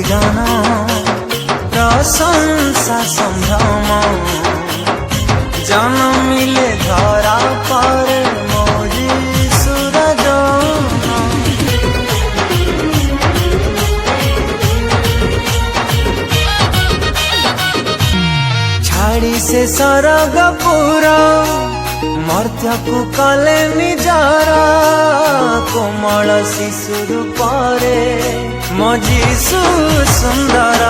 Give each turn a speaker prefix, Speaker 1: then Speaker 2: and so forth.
Speaker 1: गान प्रशंसा संभ्रम जन्मिले धरा पर मोजी सूरज छाड़ी से सरगपुर मर्त्य को कले निजार कोमल शिशु रूपरे मो जीशु सुंदर।